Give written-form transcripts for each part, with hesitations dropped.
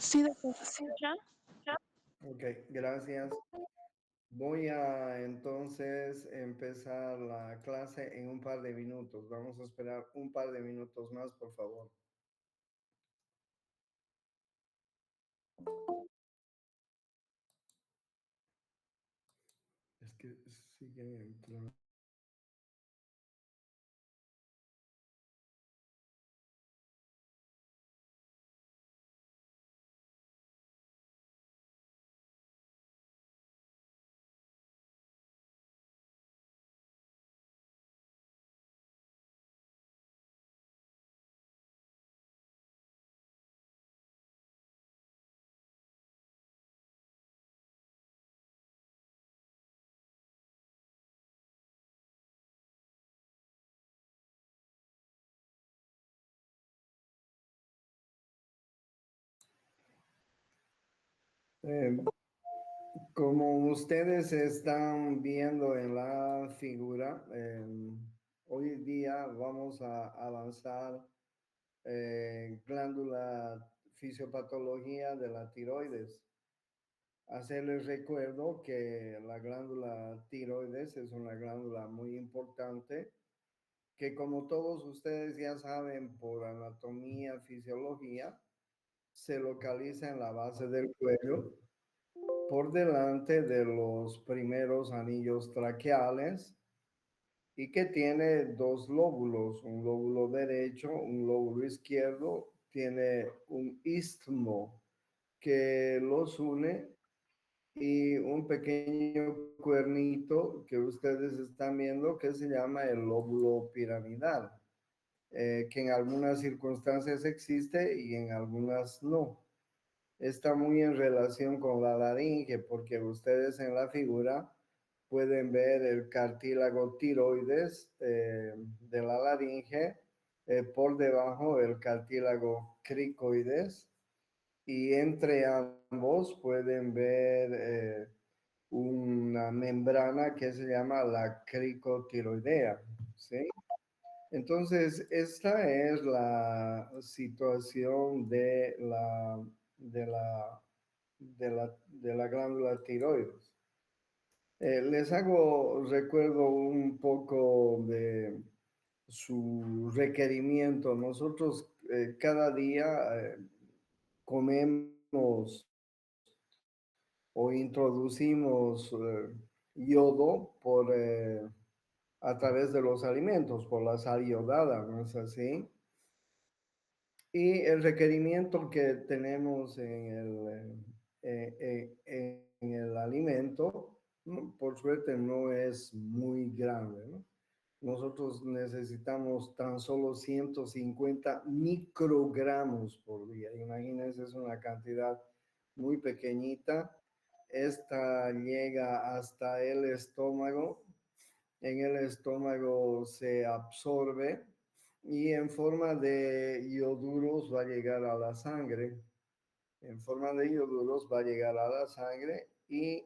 Sí, doctor, ¿me escucha? Ok, gracias. Voy a entonces empezar la clase en un par de minutos. Vamos a esperar un par de minutos más, por favor. Es que sigue entrando. Eh, Como ustedes están viendo en la figura, hoy día vamos a avanzar glándula fisiopatología de la tiroides. Hacerles recuerdo que la glándula tiroides es una glándula muy importante que, como todos ustedes ya saben por anatomía, fisiología, se localiza en la base del cuello por delante de los primeros anillos traqueales y que tiene dos lóbulos, un lóbulo derecho, un lóbulo izquierdo, tiene un istmo que los une y un pequeño cuernito que ustedes están viendo que se llama el lóbulo piramidal, que en algunas circunstancias existe y en algunas no. Está muy en relación con la laringe porque ustedes en la figura pueden ver el cartílago tiroides de la laringe, por debajo el cartílago cricoides y entre ambos pueden ver una membrana que se llama la cricotiroidea, ¿sí? Entonces, esta es la situación de la glándula tiroides. Les hago recuerdo un poco de su requerimiento. Nosotros cada día comemos o introducimos yodo a través de los alimentos, por la sal iodada, ¿no es así? Y el requerimiento que tenemos en el alimento, ¿no? Por suerte no es muy grande, ¿no? Nosotros necesitamos tan solo 150 microgramos por día. Imagínense, es una cantidad muy pequeñita. Esta llega hasta el estómago. En el estómago se absorbe y en forma de ioduros va a llegar a la sangre. En forma de ioduros va a llegar a la sangre y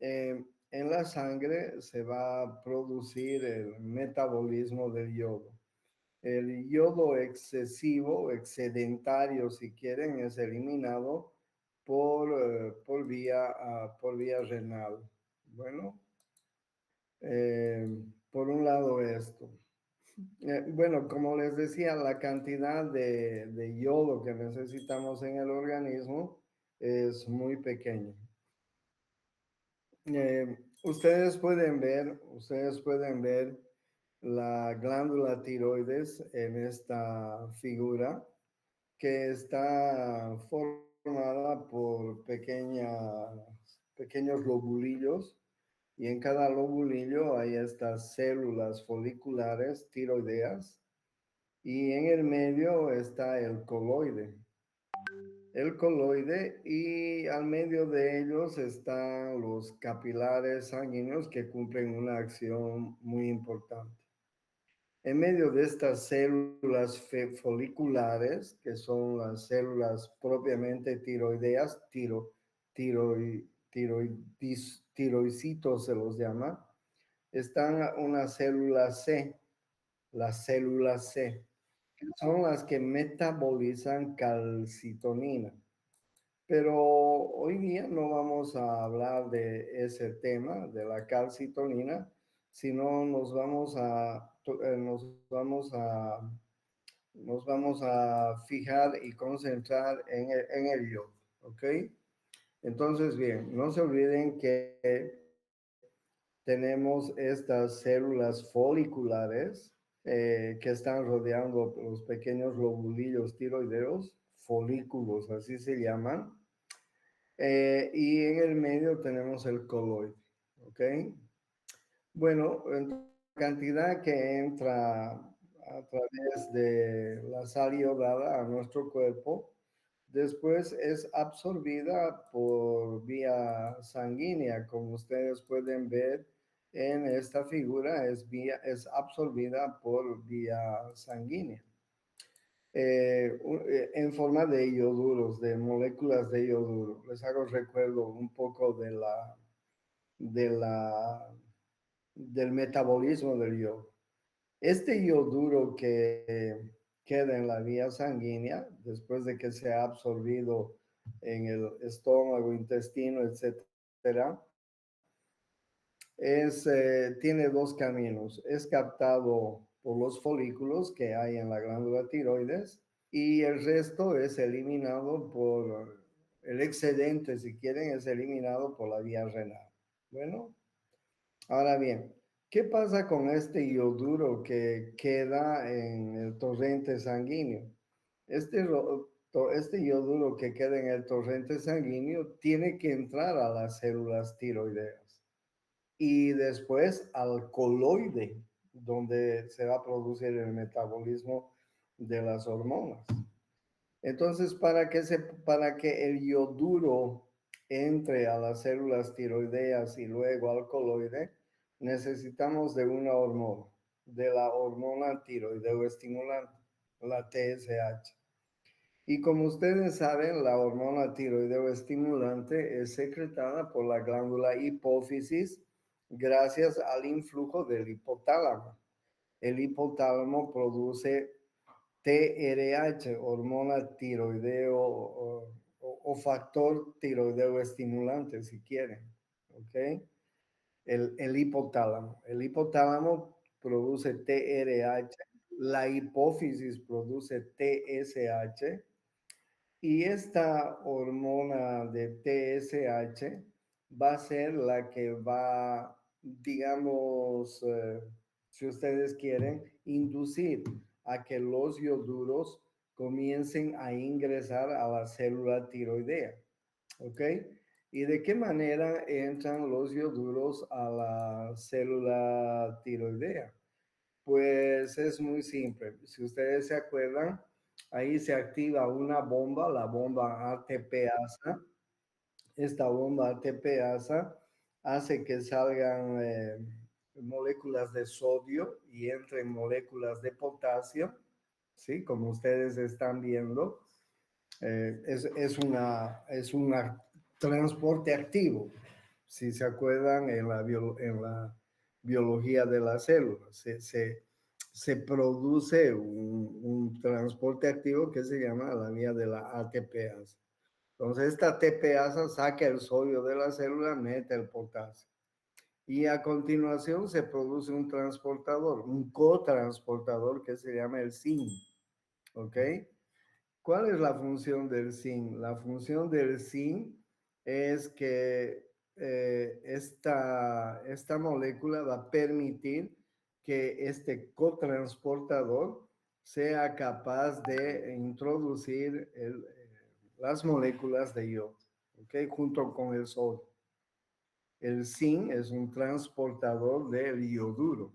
en la sangre se va a producir el metabolismo del yodo. El yodo excesivo, excedentario si quieren, es eliminado por vía renal. Bueno, por un lado esto. Bueno, como les decía, la cantidad de yodo que necesitamos en el organismo es muy pequeña. Ustedes pueden ver la glándula tiroides en esta figura que está formada por pequeños lobulillos y en cada lobulillo hay estas células foliculares tiroideas y en el medio está el coloide. El coloide y al medio de ellos están los capilares sanguíneos que cumplen una acción muy importante. En medio de estas células foliculares, que son las células propiamente tiroideas, tiroicitos se los llama, están una célula C, la célula C, que son las que metabolizan calcitonina. Pero hoy día no vamos a hablar de ese tema, de la calcitonina, sino nos vamos a fijar y concentrar en el yodo, ¿ok? Entonces, bien, no se olviden que tenemos estas células foliculares que están rodeando los pequeños lobulillos tiroideos, folículos, así se llaman. Y en el medio tenemos el coloide, ¿ok? Bueno, la cantidad que entra a través de la sal iodada a nuestro cuerpo, después es absorbida por vía sanguínea, como ustedes pueden ver en esta figura, es absorbida por vía sanguínea. En forma de ioduros, de moléculas de iodur. Les hago recuerdo un poco de la, del metabolismo del yodo. Este ioduro que queda en la vía sanguínea, después de que se ha absorbido en el estómago, intestino, etcétera, tiene dos caminos. Es captado por los folículos que hay en la glándula tiroides y el resto es eliminado por el excedente, si quieren, es eliminado por la vía renal. Bueno, ahora bien, ¿qué pasa con este ioduro que queda en el torrente sanguíneo? Este ioduro que queda en el torrente sanguíneo tiene que entrar a las células tiroideas y después al coloide, donde se va a producir el metabolismo de las hormonas. Entonces, para que el yoduro entre a las células tiroideas y luego al coloide, necesitamos de una hormona, de la hormona tiroideo-estimulante, la TSH. Y como ustedes saben, la hormona tiroideo-estimulante es secretada por la glándula hipófisis gracias al influjo del hipotálamo. El hipotálamo produce TRH, hormona tiroideo o factor tiroideo estimulante, si quieren. ¿Ok? El hipotálamo. El hipotálamo produce TRH, la hipófisis produce TSH y esta hormona de TSH va a ser la que va, digamos, si ustedes quieren, inducir a que los ioduros comiencen a ingresar a la célula tiroidea. ¿Ok? ¿Y de qué manera entran los ioduros a la célula tiroidea? Pues es muy simple. Si ustedes se acuerdan, ahí se activa una bomba, la bomba ATPasa. Esta bomba ATPasa hace que salgan moléculas de sodio y entren moléculas de potasio, ¿sí? Como ustedes están viendo. Es un transporte activo, si se acuerdan en la biología de las células. Se produce un transporte activo que se llama la vía de la ATPasa. Entonces, esta ATPasa saca el sodio de la célula, mete el potasio. Y a continuación se produce un transportador, un cotransportador que se llama el zinc. ¿Ok? ¿Cuál es la función del zinc? La función del zinc es que esta molécula va a permitir que este cotransportador sea capaz de introducir las moléculas de yodo, ¿ok? Junto con el sodio. El zinc es un transportador del yoduro.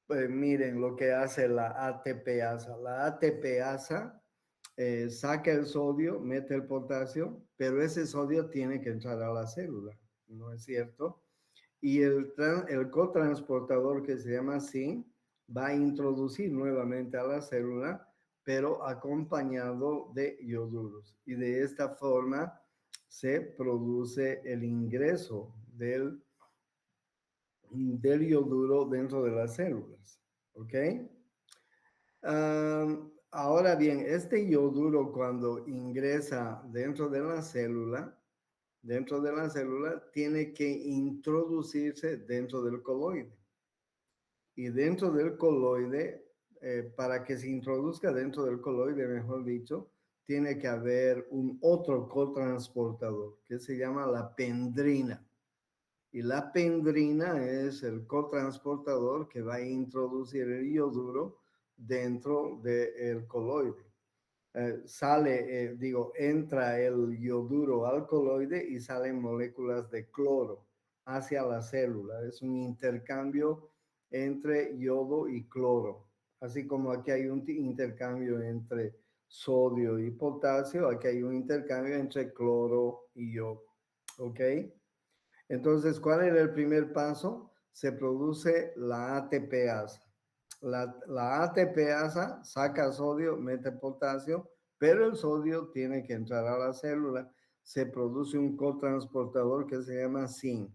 Pues miren lo que hace la ATPasa. La ATPasa saca el sodio, mete el potasio, pero ese sodio tiene que entrar a la célula, ¿no es cierto? Y el cotransportador que se llama zinc va a introducir nuevamente a la célula, pero acompañado de ioduros. Y de esta forma se produce el ingreso del yoduro dentro de las células. ¿Ok? Ahora bien, este yoduro cuando ingresa dentro de la célula, tiene que introducirse dentro del coloide. Y dentro del coloide, para que se introduzca dentro del coloide, mejor dicho, tiene que haber un otro cotransportador que se llama la pendrina. Y la pendrina es el cotransportador que va a introducir el yoduro dentro del coloide. Entra el yoduro al coloide y salen moléculas de cloro hacia la célula. Es un intercambio entre yodo y cloro. Así como aquí hay un intercambio entre sodio y potasio, aquí hay un intercambio entre cloro y yodo. ¿Ok? Entonces, ¿cuál era el primer paso? Se produce la ATPasa. La ATPasa saca sodio, mete potasio, pero el sodio tiene que entrar a la célula. Se produce un cotransportador que se llama zinc.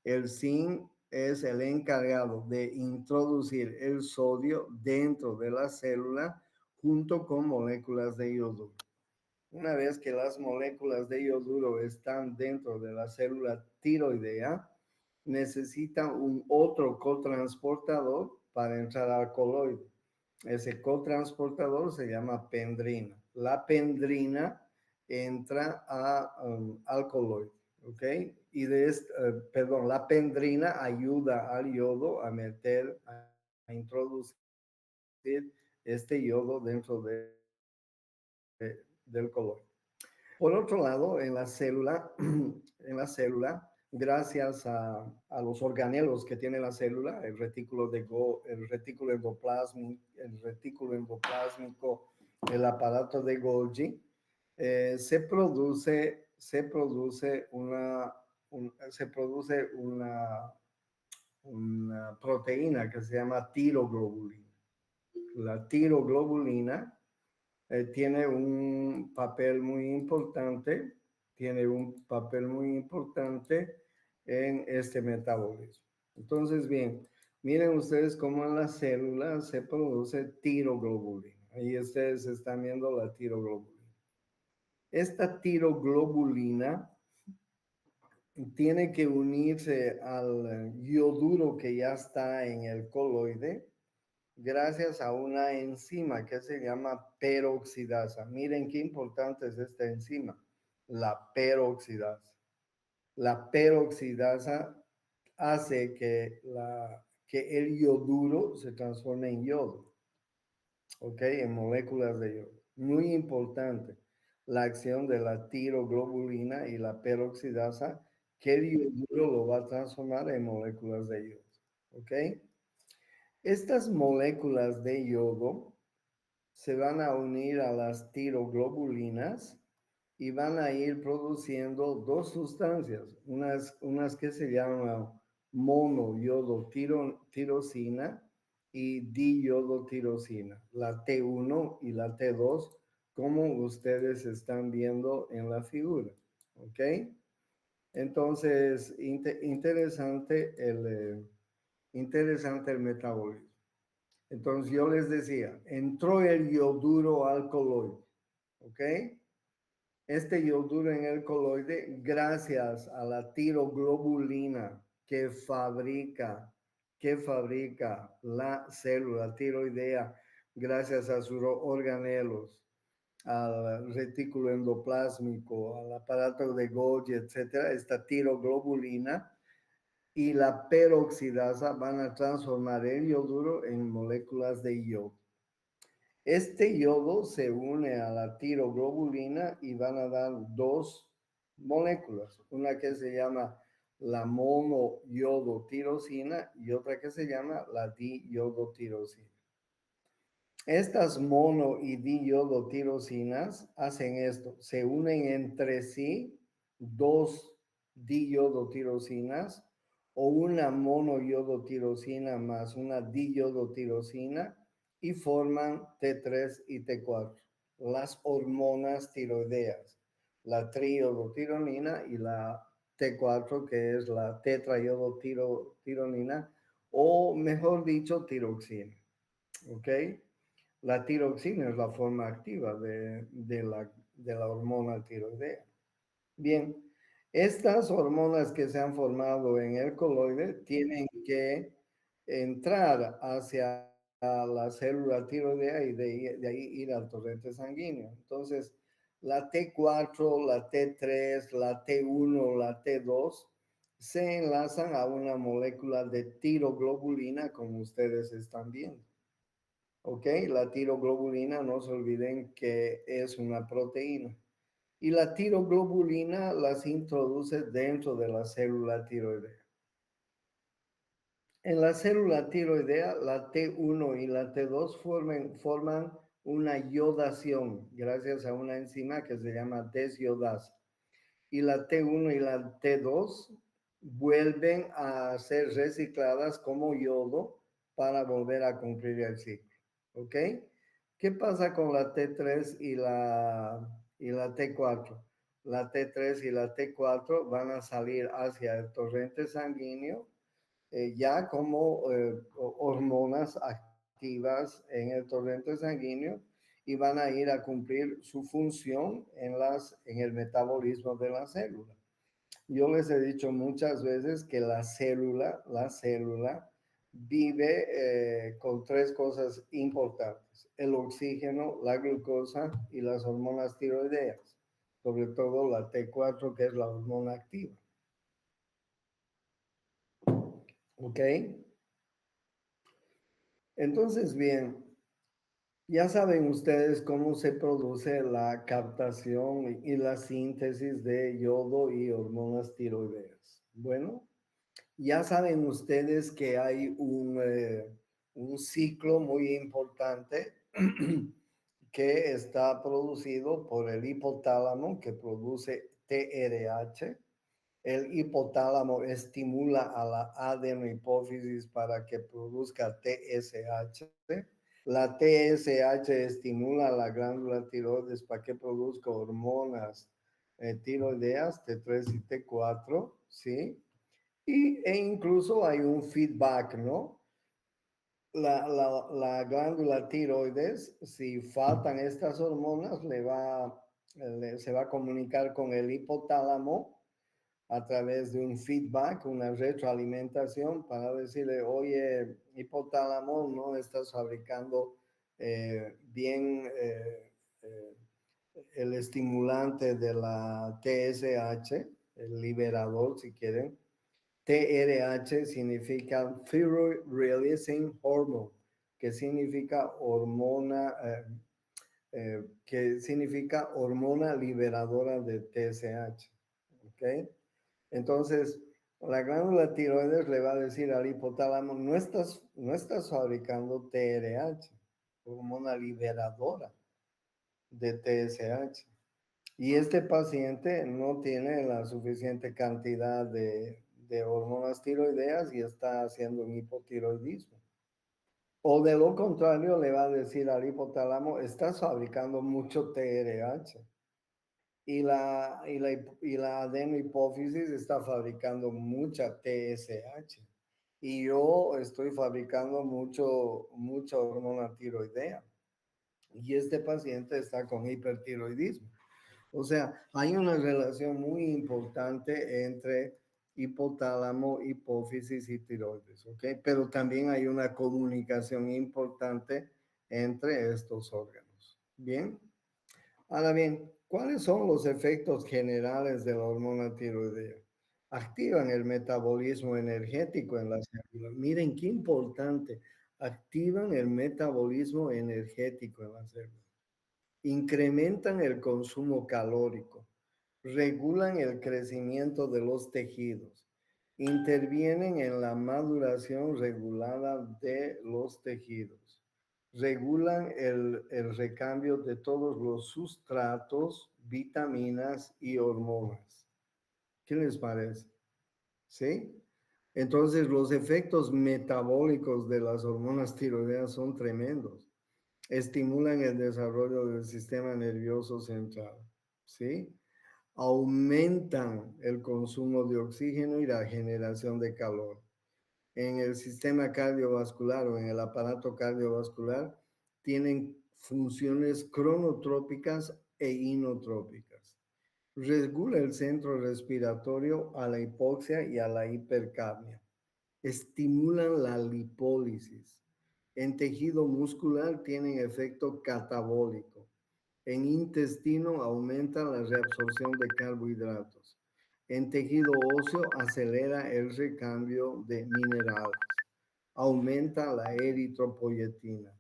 El zinc es el encargado de introducir el sodio dentro de la célula junto con moléculas de yodo. Una vez que las moléculas de yoduro están dentro de la célula tiroidea, necesitan un otro cotransportador para entrar al coloide. Ese cotransportador se llama pendrina. La pendrina entra al coloide, ¿ok? Y la pendrina ayuda al yodo a introducir este yodo dentro del coloide. Por otro lado, en la célula, gracias a los organelos que tiene la célula, el retículo endoplásmico, el aparato de Golgi, se produce una proteína que se llama tiroglobulina. La tiroglobulina tiene un papel muy importante, en este metabolismo. Entonces, bien, miren ustedes cómo en las células se produce tiroglobulina. Ahí ustedes están viendo la tiroglobulina. Esta tiroglobulina tiene que unirse al yoduro que ya está en el coloide gracias a una enzima que se llama peroxidasa. Miren qué importante es esta enzima, la peroxidasa. La peroxidasa hace que el yoduro se transforme en yodo, ¿ok? En moléculas de yodo. Muy importante la acción de la tiroglobulina y la peroxidasa, que el yoduro lo va a transformar en moléculas de yodo, ¿ok? Estas moléculas de yodo se van a unir a las tiroglobulinas y van a ir produciendo dos sustancias, unas que se llaman monoyodotirosina y diyodotirosina, la T1 y la T2, como ustedes están viendo en la figura. ¿Ok? Entonces, interesante el metabolismo. Entonces yo les decía, entró el yoduro al coloide, ¿ok? Este yoduro en el coloide, gracias a la tiroglobulina que fabrica la célula tiroidea, gracias a sus organelos, al retículo endoplásmico, al aparato de Golgi, etcétera, esta tiroglobulina y la peroxidasa van a transformar el yoduro en moléculas de yodo. Este yodo se une a la tiroglobulina y van a dar dos moléculas, una que se llama la monoyodotirosina y otra que se llama la diyodotirosina. Estas mono y diyodotirosinas hacen esto, se unen entre sí dos diyodotirosinas o una monoyodotirosina más una diyodotirosina y forman T3 y T4, las hormonas tiroideas, la triiodotironina y la T4 que es la tetraiodotironina o mejor dicho tiroxina. ¿Ok? La tiroxina es la forma activa de la hormona tiroidea. Bien, estas hormonas que se han formado en el coloide tienen que entrar hacia la célula tiroidea y de ahí ir al torrente sanguíneo. Entonces, la T4, la T3, la T1, la T2 se enlazan a una molécula de tiroglobulina, como ustedes están viendo. ¿Ok? La tiroglobulina, no se olviden que es una proteína. Y la tiroglobulina las introduce dentro de la célula tiroidea. En la célula tiroidea, la T1 y la T2 forman una iodación gracias a una enzima que se llama desiodasa. Y la T1 y la T2 vuelven a ser recicladas como yodo para volver a cumplir el ciclo. ¿Ok? ¿Qué pasa con la T3 y la T4? La T3 y la T4 van a salir hacia el torrente sanguíneo ya como hormonas activas en el torrente sanguíneo y van a ir a cumplir su función en el metabolismo de la célula. Yo les he dicho muchas veces que la célula vive con tres cosas importantes: el oxígeno, la glucosa y las hormonas tiroideas, sobre todo la T4, que es la hormona activa. ¿Ok? Entonces, bien, ya saben ustedes cómo se produce la captación y la síntesis de yodo y hormonas tiroideas. Bueno, ya saben ustedes que hay un ciclo muy importante que está producido por el hipotálamo, que produce TRH. El hipotálamo estimula a la adenohipófisis para que produzca TSH. La TSH estimula a la glándula tiroides para que produzca hormonas tiroideas T3 y T4, ¿sí? E incluso hay un feedback, ¿no? La glándula tiroides, si faltan estas hormonas, se va a comunicar con el hipotálamo a través de un feedback, una retroalimentación para decirle: oye, hipotálamo, no estás fabricando bien el estimulante de la TSH, el liberador si quieren. TRH significa Thyroid Releasing Hormone, que significa hormona liberadora de TSH. ¿Ok? Entonces, la glándula tiroides le va a decir al hipotálamo: no estás fabricando TRH, hormona liberadora de TSH. Y este paciente no tiene la suficiente cantidad de hormonas tiroideas y está haciendo un hipotiroidismo. O de lo contrario, le va a decir al hipotálamo: estás fabricando mucho TRH. Y la adenohipófisis está fabricando mucha TSH. Y yo estoy fabricando mucha hormona tiroidea. Y este paciente está con hipertiroidismo. O sea, hay una relación muy importante entre hipotálamo, hipófisis y tiroides, ¿ok? Pero también hay una comunicación importante entre estos órganos. Bien. Ahora bien, ¿cuáles son los efectos generales de la hormona tiroidea? Activan el metabolismo energético en la célula. Miren qué importante. Activan el metabolismo energético en la célula. Incrementan el consumo calórico. Regulan el crecimiento de los tejidos. Intervienen en la maduración regulada de los tejidos. Regulan el recambio de todos los sustratos, vitaminas y hormonas. ¿Qué les parece? ¿Sí? Entonces, los efectos metabólicos de las hormonas tiroideas son tremendos. Estimulan el desarrollo del sistema nervioso central. ¿Sí? Aumentan el consumo de oxígeno y la generación de calor. En el sistema cardiovascular o en el aparato cardiovascular tienen funciones cronotrópicas e inotrópicas. Regula el centro respiratorio a la hipoxia y a la hipercapnia. Estimulan la lipólisis. En tejido muscular tienen efecto catabólico. En intestino aumenta la reabsorción de carbohidratos. En tejido óseo acelera el recambio de minerales. Aumenta la eritropoyetina.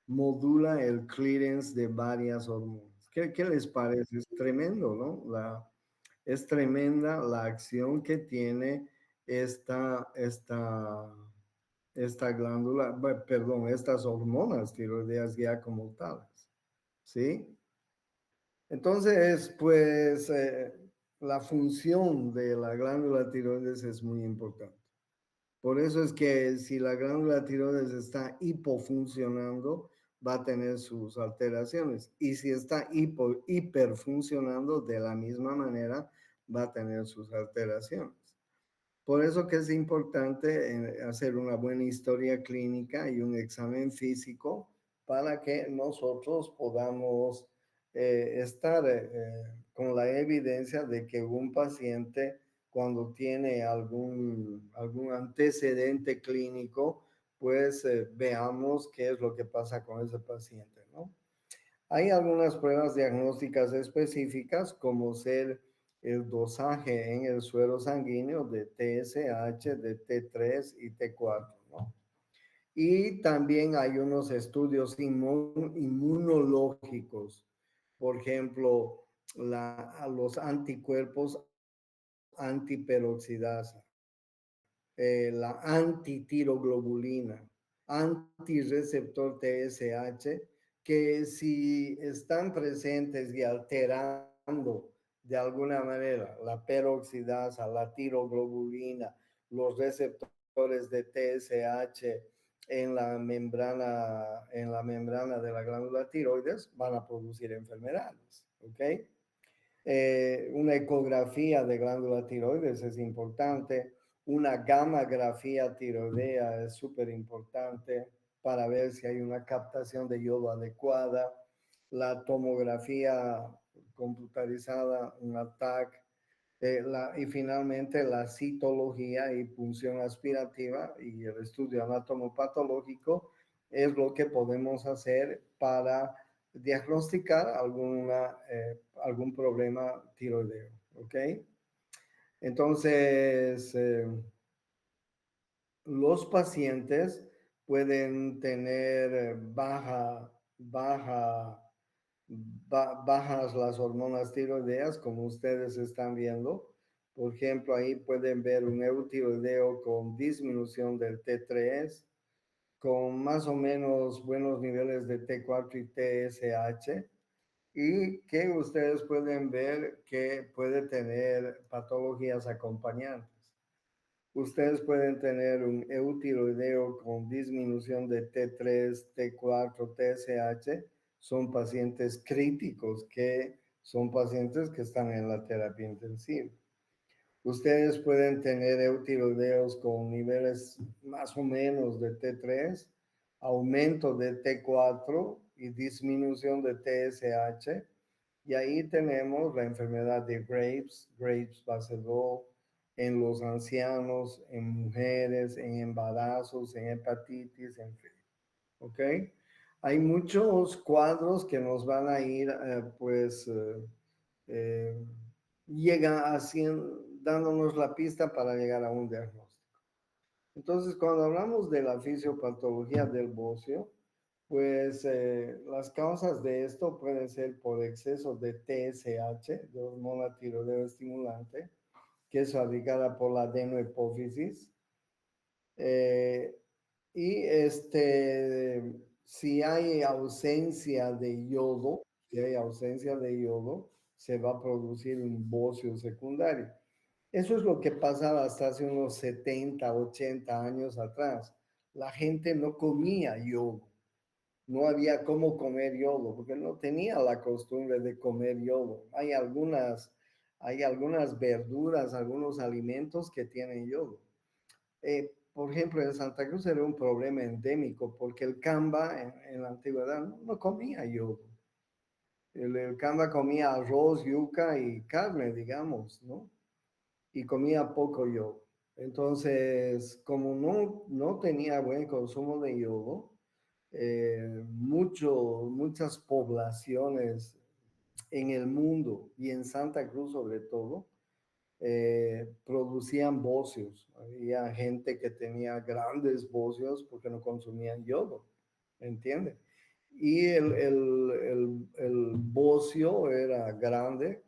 Modula el clearance de varias hormonas. ¿Qué les parece? Es tremendo, ¿no? Es tremenda la acción que tiene esta, esta, esta glándula, perdón, estas hormonas tiroideas ya como tales, ¿sí? Entonces, pues la función de la glándula tiroides es muy importante. Por eso es que si la glándula tiroides está hipofuncionando, va a tener sus alteraciones. Y si está hiperfuncionando, de la misma manera, va a tener sus alteraciones. Por eso que es importante hacer una buena historia clínica y un examen físico para que nosotros podamos estar con la evidencia de que un paciente cuando tiene algún antecedente clínico, pues veamos qué es lo que pasa con ese paciente, ¿no? Hay algunas pruebas diagnósticas específicas, como ser el dosaje en el suero sanguíneo de TSH, de T3 y T4, ¿no? Y también hay unos estudios inmunológicos, por ejemplo, los anticuerpos antiperoxidasa, la antitiroglobulina, antireceptor TSH, que si están presentes y alterando de alguna manera la peroxidasa, la tiroglobulina, los receptores de TSH en la membrana de la glándula tiroides, van a producir enfermedades, ¿ok? Una ecografía de glándula tiroides es importante, una gammagrafía tiroidea es súper importante para ver si hay una captación de yodo adecuada, la tomografía computarizada, un ATAC, y finalmente la citología y punción aspirativa y el estudio anatomopatológico es lo que podemos hacer para diagnosticar algún problema tiroideo, ¿ok? Entonces, los pacientes pueden tener bajas las hormonas tiroideas, como ustedes están viendo. Por ejemplo, ahí pueden ver un eutiroideo con disminución del T3, con más o menos buenos niveles de T4 y TSH, y que ustedes pueden ver que puede tener patologías acompañantes. Ustedes pueden tener un eutiroideo con disminución de T3, T4, TSH. Son pacientes críticos que son pacientes que están en la terapia intensiva. Ustedes pueden tener eutiroideos con niveles más o menos de T3, aumento de T4 y disminución de TSH. Y ahí tenemos la enfermedad de Graves Basedow, en los ancianos, en mujeres, en embarazos, en hepatitis, en fin. ¿Ok? Hay muchos cuadros que nos van a ir, eh, llega haciendo, dándonos la pista para llegar a un diagnóstico. Entonces, cuando hablamos de la fisiopatología del bocio, pues las causas de esto pueden ser por exceso de TSH, de hormona tiroideo estimulante, que es fabricada por la adenohipófisis. Eh, y si hay ausencia de yodo, si hay ausencia de yodo, se va a producir un bocio secundario. Eso es lo que pasaba hasta hace unos 70, 80 años atrás. La gente no comía yodo, no había cómo comer yodo, porque no tenía la costumbre de comer yodo. Hay algunas verduras, algunos alimentos que tienen yodo. por ejemplo, en Santa Cruz era un problema endémico porque el Camba en la antigüedad no comía yodo. El Camba comía arroz, yuca y carne, digamos, ¿no? Y comía poco yodo. Entonces, como no tenía buen consumo de yodo, muchas poblaciones en el mundo y en Santa Cruz sobre todo, producían bocios. Había gente que tenía grandes bocios porque no consumían yodo, ¿entiende? Y el bocio era grande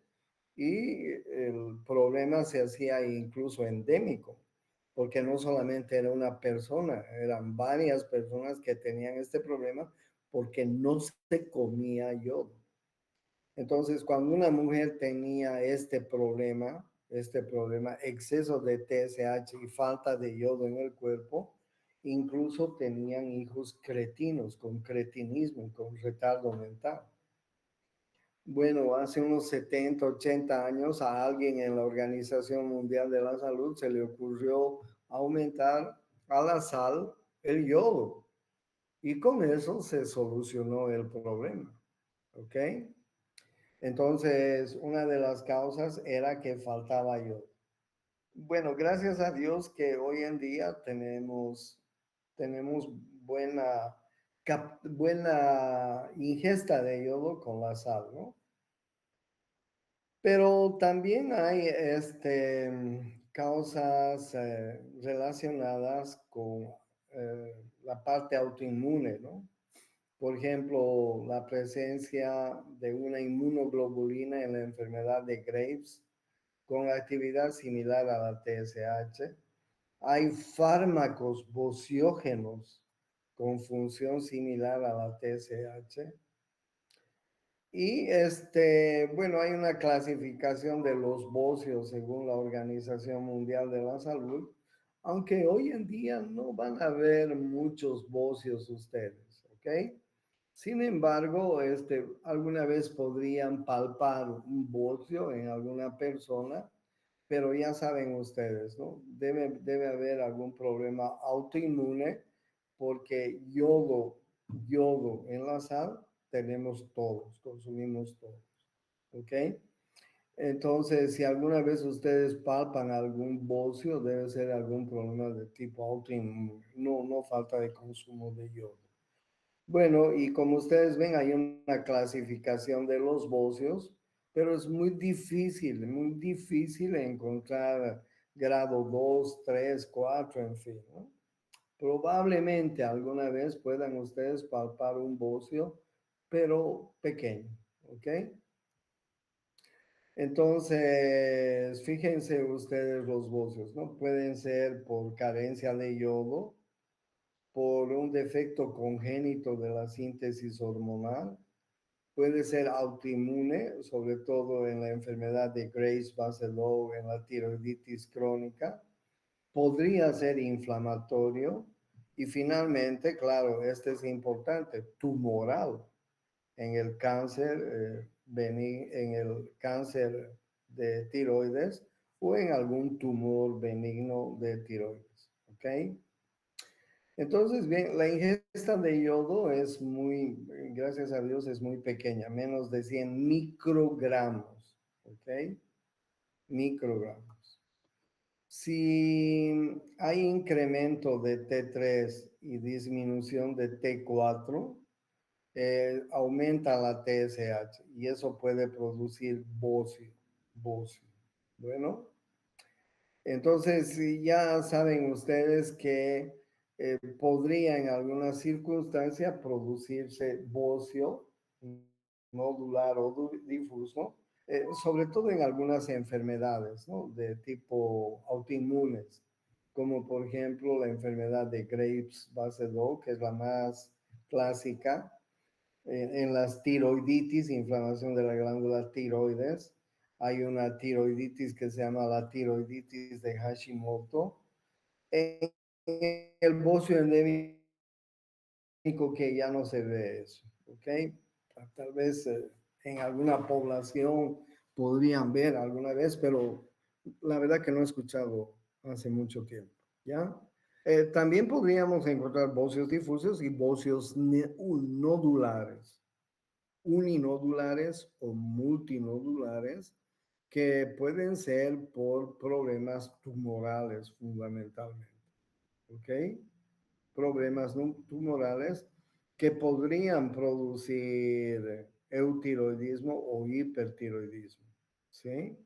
y el problema se hacía incluso endémico, porque no solamente era una persona, eran varias personas que tenían este problema porque no se comía yodo. Entonces, cuando una mujer tenía este problema, exceso de TSH y falta de yodo en el cuerpo, incluso tenían hijos cretinos, con cretinismo, con retardo mental. Bueno, hace unos 70, 80 años a alguien en la Organización Mundial de la Salud se le ocurrió aumentar a la sal el yodo y con eso se solucionó el problema. ¿Ok? Entonces, una de las causas era que faltaba yodo. Bueno, gracias a Dios que hoy en día tenemos buena, buena ingesta de yodo con la sal, ¿no? Pero también hay causas relacionadas con la parte autoinmune, ¿no? Por ejemplo, la presencia de una inmunoglobulina en la enfermedad de Graves con actividad similar a la TSH. Hay fármacos bociógenos con función similar a la TSH. Y bueno, hay una clasificación de los bocios según la Organización Mundial de la Salud, aunque hoy en día no van a ver muchos bocios ustedes, ¿ok? Sin embargo, alguna vez podrían palpar un bocio en alguna persona, pero ya saben ustedes, ¿no? Debe haber algún problema autoinmune porque yodo en la sal tenemos todos, consumimos todos, ¿ok? Entonces, si alguna vez ustedes palpan algún bocio, debe ser algún problema de tipo autoinmune, no falta de consumo de yodo. Bueno, y como ustedes ven, hay una clasificación de los bocios, pero es muy difícil encontrar grado 2, 3, 4, en fin, ¿no? Probablemente alguna vez puedan ustedes palpar un bocio, pero pequeño, ¿ok? Entonces, fíjense ustedes los bocios, ¿no? Pueden ser por carencia de yodo, por un defecto congénito de la síntesis hormonal, puede ser autoinmune, sobre todo en la enfermedad de Graves-Basedow, en la tiroiditis crónica, podría ser inflamatorio y finalmente, claro, este es importante, tumoral en el cáncer, en el cáncer de tiroides o en algún tumor benigno de tiroides. ¿Ok? Entonces, bien, la ingesta de yodo es gracias a Dios, es muy pequeña, menos de 100 microgramos, ¿ok? Microgramos. Si hay incremento de T3 y disminución de T4, aumenta la TSH y eso puede producir bocio. Bueno, entonces ya saben ustedes que podría en alguna circunstancia producirse bocio nodular o difuso, sobre todo en algunas enfermedades, ¿no? De tipo autoinmunes, como por ejemplo la enfermedad de Graves-Basedow, que es la más clásica, en las tiroiditis, inflamación de la glándula tiroides. Hay una tiroiditis que se llama la tiroiditis de Hashimoto. En el bocio endémico que ya no se ve eso, ¿ok? Tal vez en alguna población podrían ver alguna vez, pero la verdad que no he escuchado hace mucho tiempo, ¿ya? También podríamos encontrar bocios difusos y bocios nodulares, uninodulares o multinodulares, que pueden ser por problemas tumorales fundamentalmente, ¿ok? Problemas tumorales que podrían producir eutiroidismo o hipertiroidismo, ¿sí?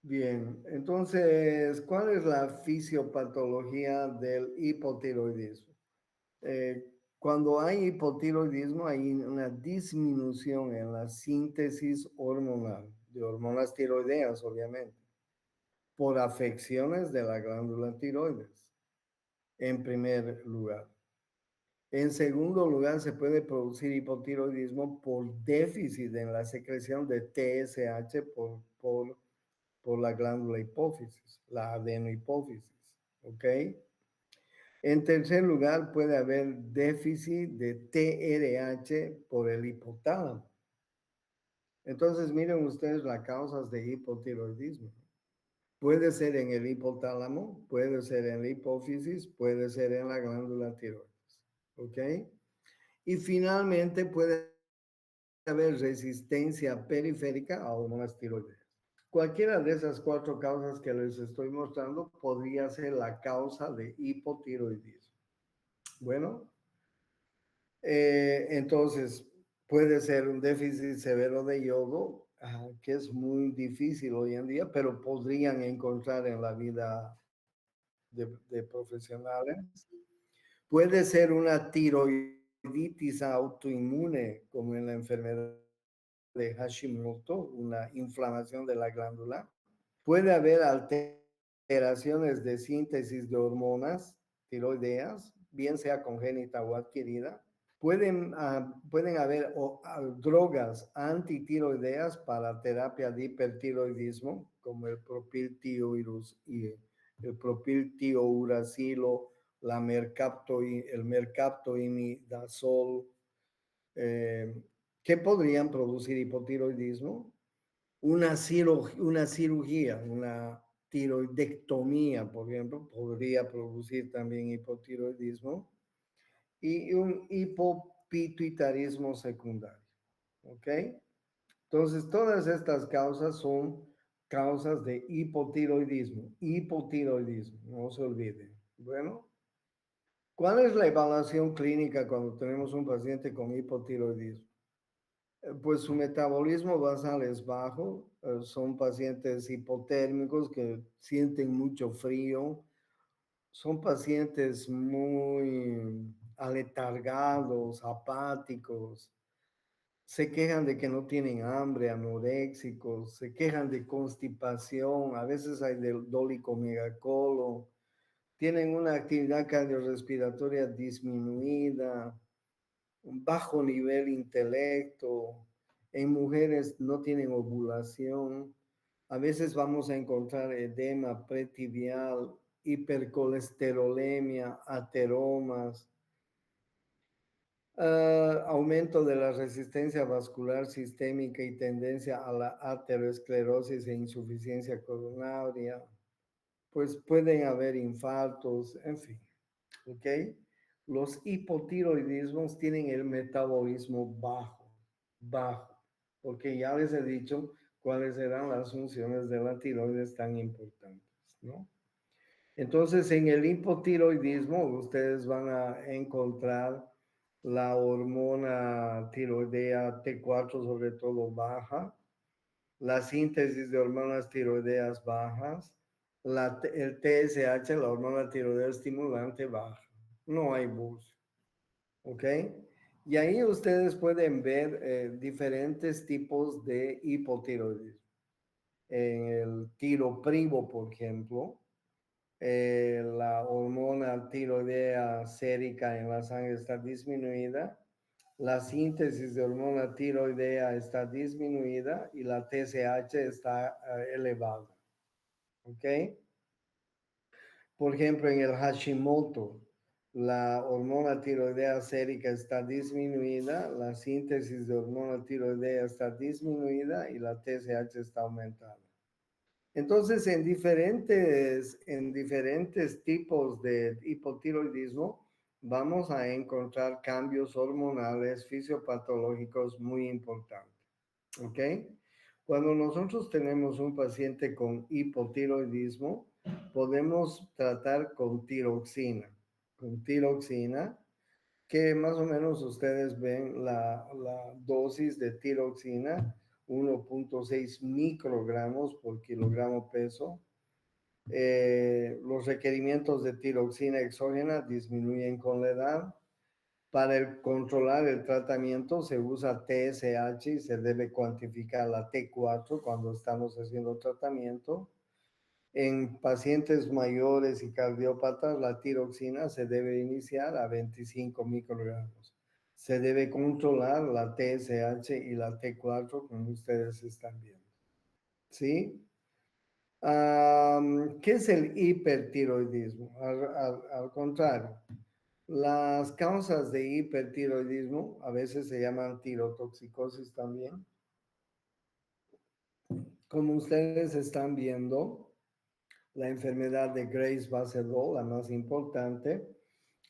Bien, entonces, ¿cuál es la fisiopatología del hipotiroidismo? Cuando hay hipotiroidismo hay una disminución en la síntesis hormonal, de hormonas tiroideas, obviamente, por afecciones de la glándula tiroides, en primer lugar. En segundo lugar, se puede producir hipotiroidismo por déficit en la secreción de TSH por la glándula hipófisis, la adenohipófisis, ¿ok? En tercer lugar, puede haber déficit de TRH por el hipotálamo. Entonces, miren ustedes las causas de hipotiroidismo. Puede ser en el hipotálamo, puede ser en la hipófisis, puede ser en la glándula tiroides, ¿ok? Y finalmente puede haber resistencia periférica a hormonas tiroideas. Cualquiera de esas cuatro causas que les estoy mostrando podría ser la causa de hipotiroidismo. Bueno, entonces puede ser un déficit severo de yodo, que es muy difícil hoy en día, pero podrían encontrar en la vida de profesionales. Puede ser una tiroiditis autoinmune, como en la enfermedad de Hashimoto, una inflamación de la glándula. Puede haber alteraciones de síntesis de hormonas tiroideas, bien sea congénita o adquirida. Pueden haber drogas antitiroideas para terapia de hipertiroidismo, como el propiltiouracilo, el propiltiouracilo, el mercaptoimidazol, eh, que podrían producir hipotiroidismo. Una cirugía, una tiroidectomía, por ejemplo, podría producir también hipotiroidismo y un hipopituitarismo secundario. ¿Ok? Entonces, todas estas causas son causas de hipotiroidismo. Hipotiroidismo, no se olviden. Bueno, ¿cuál es la evaluación clínica cuando tenemos un paciente con hipotiroidismo? Pues su metabolismo basal es bajo, son pacientes hipotérmicos que sienten mucho frío, son pacientes muy aletargados, apáticos, se quejan de que no tienen hambre, anoréxicos, se quejan de constipación, a veces hay del dólico megacolon, tienen una actividad cardiorrespiratoria disminuida, un bajo nivel intelecto, en mujeres no tienen ovulación, a veces vamos a encontrar edema pretibial, hipercolesterolemia, ateromas, aumento de la resistencia vascular sistémica y tendencia a la aterosclerosis e insuficiencia coronaria, pues pueden haber infartos, en fin, ¿ok? Los hipotiroidismos tienen el metabolismo bajo, bajo, porque ya les he dicho cuáles eran las funciones de la tiroides tan importantes, ¿no? Entonces, en el hipotiroidismo, ustedes van a encontrar la hormona tiroidea T4, sobre todo baja, la síntesis de hormonas tiroideas bajas, el TSH, la hormona tiroidea estimulante, baja. No hay bus, ¿ok? Y ahí ustedes pueden ver diferentes tipos de hipotiroidismo. En el tiroprivo, por ejemplo, la hormona tiroidea sérica en la sangre está disminuida, la síntesis de hormona tiroidea está disminuida y la TSH está elevada. ¿Ok? Por ejemplo, en el Hashimoto, la hormona tiroidea sérica está disminuida, la síntesis de hormona tiroidea está disminuida y la TSH está aumentada. Entonces, en diferentes tipos de hipotiroidismo, vamos a encontrar cambios hormonales fisiopatológicos muy importantes. ¿Ok? Cuando nosotros tenemos un paciente con hipotiroidismo, podemos tratar con tiroxina, que más o menos ustedes ven la dosis de tiroxina, 1.6 microgramos por kilogramo peso. Los requerimientos de tiroxina exógena disminuyen con la edad. Para controlar el tratamiento se usa TSH y se debe cuantificar la T4 cuando estamos haciendo tratamiento. En pacientes mayores y cardiópatas, la tiroxina se debe iniciar a 25 microgramos. Se debe controlar la TSH y la T4 como ustedes están viendo. ¿Sí? ¿Qué es el hipertiroidismo? Al contrario, las causas de hipertiroidismo a veces se llaman tirotoxicosis también. Como ustedes están viendo, la enfermedad de Graves-Basedow, la más importante,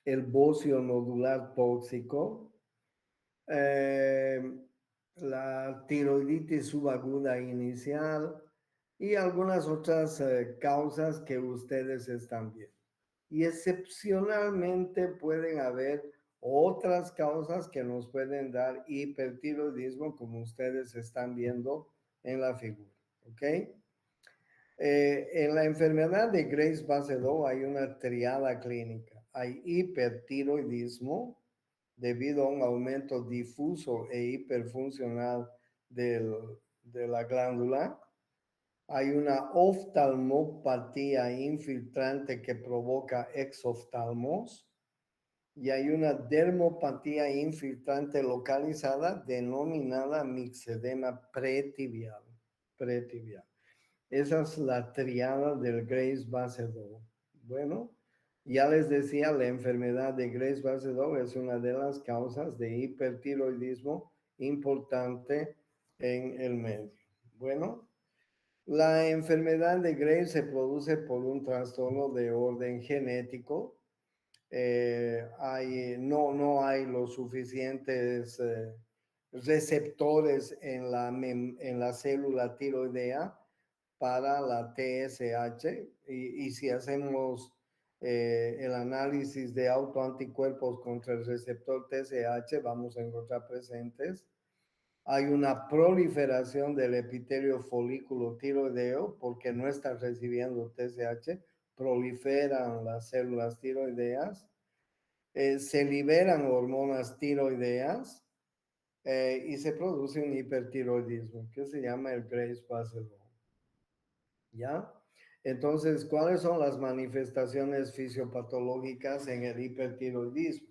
el bocio nodular tóxico, eh, la tiroiditis subaguda inicial y algunas otras causas que ustedes están viendo. Y excepcionalmente pueden haber otras causas que nos pueden dar hipertiroidismo, como ustedes están viendo en la figura. ¿Ok? En la enfermedad de Graves-Basedow hay una triada clínica. Hay hipertiroidismo debido a un aumento difuso e hiperfuncional del, de la glándula. Hay una oftalmopatía infiltrante que provoca exoftalmos y hay una dermopatía infiltrante localizada denominada mixedema pretibial. Pretibial. Esa es la triada del Graves-Basedow. Bueno, ya les decía, la enfermedad de Graves-Basedow es una de las causas de hipertiroidismo importante en el medio. Bueno, la enfermedad de Graves se produce por un trastorno de orden genético. No hay los suficientes receptores en la célula tiroidea para la TSH y si hacemos el análisis de autoanticuerpos contra el receptor TSH, vamos a encontrar presentes. Hay una proliferación del epitelio folículo tiroideo porque no está recibiendo TSH, proliferan las células tiroideas, se liberan hormonas tiroideas y se produce un hipertiroidismo que se llama el Graves-Basedow. ¿Ya? Entonces, ¿cuáles son las manifestaciones fisiopatológicas en el hipertiroidismo?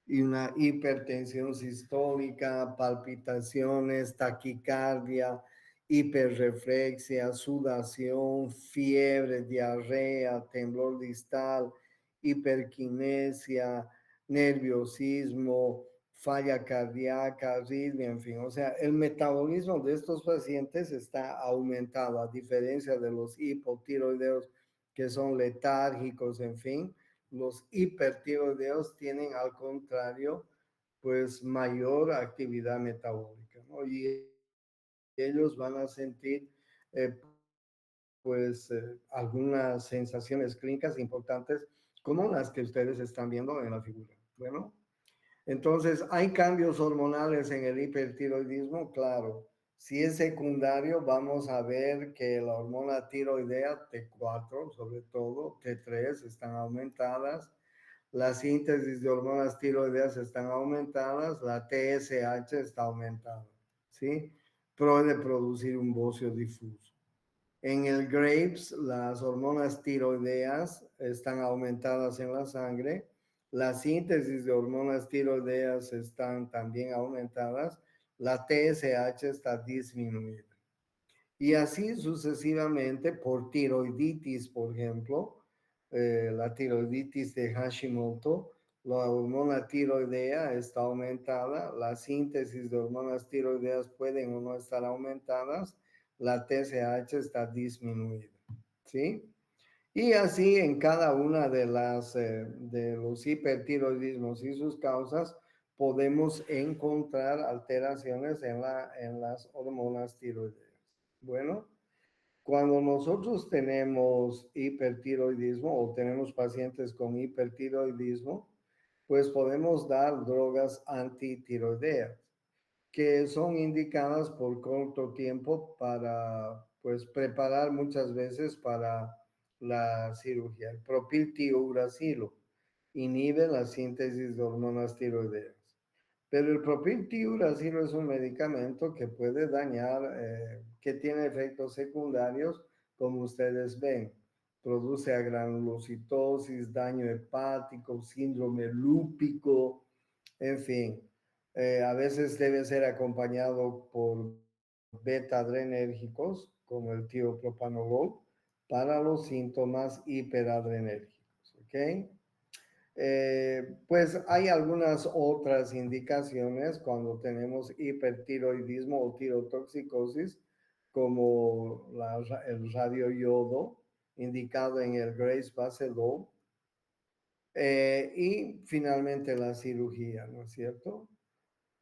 Y una hipertensión sistólica, palpitaciones, taquicardia, hiperreflexia, sudación, fiebre, diarrea, temblor distal, hiperquinesia, nerviosismo, falla cardíaca, arritmia, en fin. O sea, el metabolismo de estos pacientes está aumentado, a diferencia de los hipotiroideos que son letárgicos, en fin. Los hipertiroideos tienen al contrario, pues mayor actividad metabólica, ¿no? Y ellos van a sentir, eh, algunas sensaciones clínicas importantes como las que ustedes están viendo en la figura. Bueno, entonces, ¿hay cambios hormonales en el hipertiroidismo? Claro. Si es secundario, vamos a ver que la hormona tiroidea T4, sobre todo T3, están aumentadas. La síntesis de hormonas tiroideas están aumentadas. La TSH está aumentada. ¿Sí? Puede producir un bocio difuso. En el Graves, las hormonas tiroideas están aumentadas en la sangre. La síntesis de hormonas tiroideas están también aumentadas. La TSH está disminuida. Y así sucesivamente por tiroiditis, por ejemplo, la tiroiditis de Hashimoto, la hormona tiroidea está aumentada, la síntesis de hormonas tiroideas pueden o no estar aumentadas, la TSH está disminuida, ¿sí? Y así en cada una de los hipertiroidismos y sus causas podemos encontrar alteraciones en las hormonas tiroideas. Bueno, cuando nosotros tenemos hipertiroidismo o tenemos pacientes con hipertiroidismo, pues podemos dar drogas antitiroideas que son indicadas por corto tiempo para, pues, preparar muchas veces para la cirugía. El propiltiuracilo inhibe la síntesis de hormonas tiroideas. Pero el propiltiuracilo es un medicamento que puede dañar, que tiene efectos secundarios, como ustedes ven. Produce agranulocitosis, daño hepático, síndrome lúpico, en fin. A veces debe ser acompañado por beta-adrenérgicos, como el tiopropanolol, para los síntomas hiperadrenérgicos. ¿Ok? Pues hay algunas otras indicaciones cuando tenemos hipertiroidismo o tirotoxicosis, como el radioyodo, indicado en el Grace Basedow, y finalmente la cirugía, ¿no es cierto?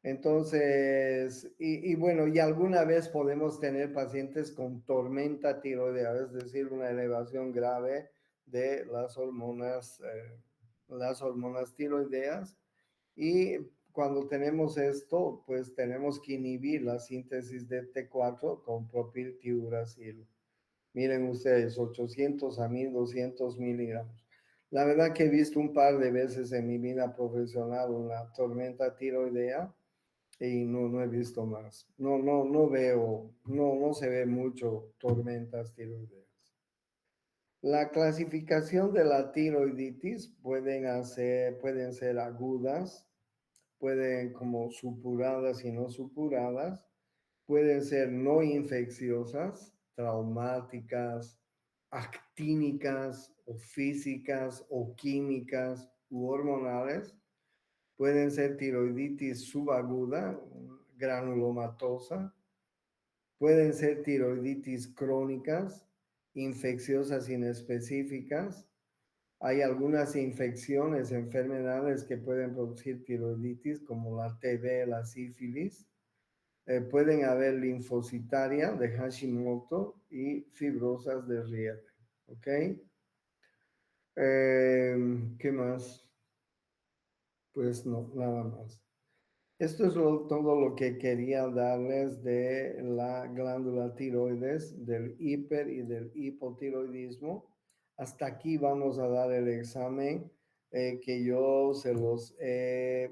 Entonces, y bueno, y alguna vez podemos tener pacientes con tormenta tiroidea, es decir, una elevación grave de las hormonas tiroideas. Y cuando tenemos esto, pues tenemos que inhibir la síntesis de T4 con propiltiuracil. Miren ustedes, 800 a 1200 miligramos. La verdad que he visto un par de veces en mi vida profesional una tormenta tiroidea y no he visto más. No veo, no se ve mucho tormentas tiroideas. La clasificación de la tiroiditis pueden ser agudas, pueden como supuradas y no supuradas, pueden ser no infecciosas, traumáticas, actínicas o físicas o químicas u hormonales. Pueden ser tiroiditis subaguda, granulomatosa. Pueden ser tiroiditis crónicas, infecciosas inespecíficas. Hay algunas infecciones, enfermedades que pueden producir tiroiditis, como la TB, la sífilis. Pueden haber linfocitaria de Hashimoto y fibrosas de Riemann. ¿Ok? ¿Qué más? Pues no, nada más. Esto es todo lo que quería darles de la glándula tiroides, del hiper y del hipotiroidismo. Hasta aquí vamos a dar el examen que yo se los he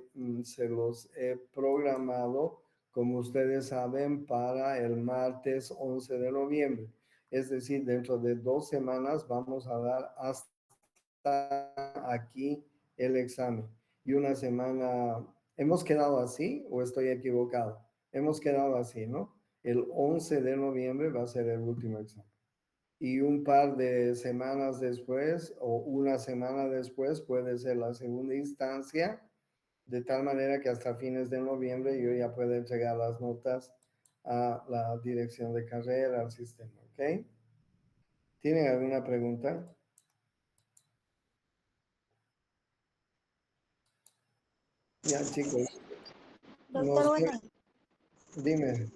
programado, como ustedes saben, para el martes 11 de noviembre. Es decir, dentro de 2 semanas vamos a dar hasta aquí el examen. Y una semana, ¿hemos quedado así o estoy equivocado? Hemos quedado así, ¿no? El 11 de noviembre va a ser el último examen. Y un par de semanas después o una semana después puede ser la segunda instancia, de tal manera que hasta fines de noviembre yo ya puedo entregar las notas a la dirección de carrera, al sistema, ¿ok? ¿Tienen alguna pregunta? Ya, chicos, no Doctor, sé, bueno, dime.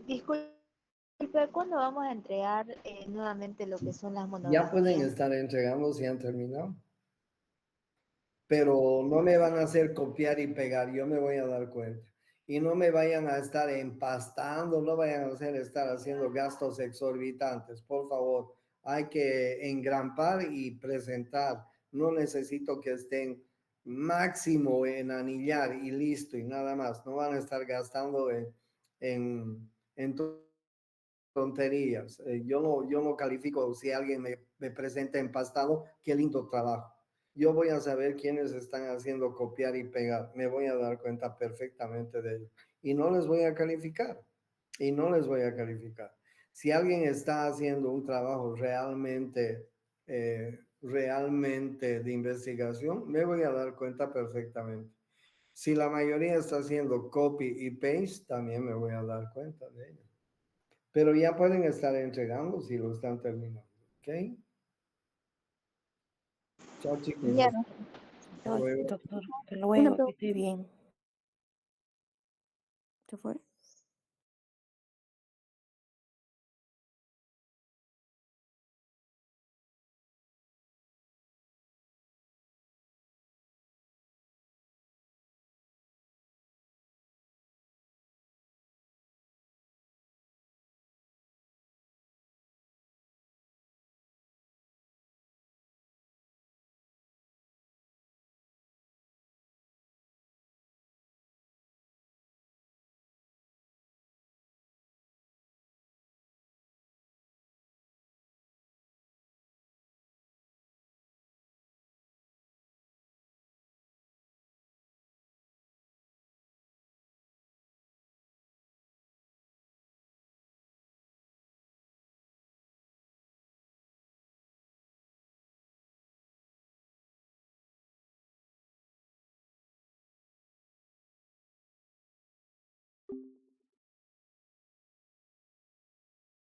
disculpe, ¿cuándo vamos a entregar nuevamente lo que son las Ya pueden monografías? estar entregando si han terminado, pero no me van a hacer copiar y pegar, yo me voy a dar cuenta. Y no me vayan a estar empastando, no vayan a hacer estar haciendo gastos exorbitantes, por favor. Hay que engrampar y presentar. No necesito que estén máximo en anillar y listo y nada más. No van a estar gastando en tonterías. Yo no califico si alguien me presenta empastado, qué lindo trabajo. Yo voy a saber quiénes están haciendo copiar y pegar. Me voy a dar cuenta perfectamente de ello. Y no les voy a calificar. Y no les voy a calificar. Si alguien está haciendo un trabajo realmente de investigación, me voy a dar cuenta perfectamente. Si la mayoría está haciendo copy y paste, también me voy a dar cuenta de ello. pero ya pueden estar entregando si lo están terminando. ¿Ok? Chao, chicos. Ya, Hasta Ay, luego. doctor, hasta una luego, que pregunta. esté bien. ¿Se fue?